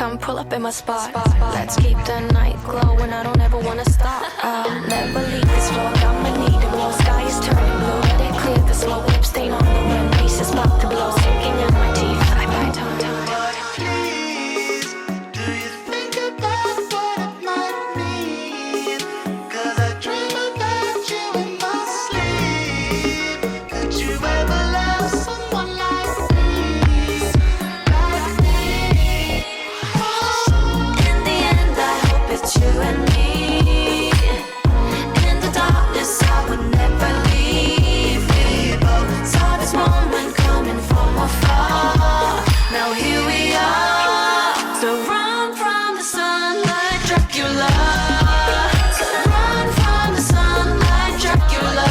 come pull up in my spot. Let's keep the night glowing, I don't ever wanna stop. I'll never leave this floor, I'ma need it more. Sky is turning blue, let it clear the smoke. Lip stain on the rim, pieces about to blow. Sinking in my teeth, I bite on time. You and me in the darkness, I would never leave. We both saw this moment coming from afar. Now here we are. So run from the sun like Dracula. Run from the sun like Dracula.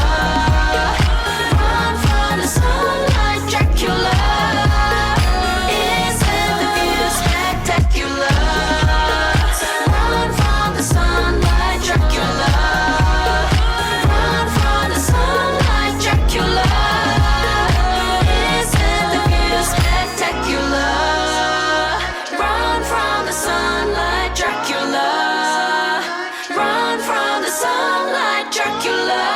Run from the sun like Dracula. Isn't the view spectacular? Dracula.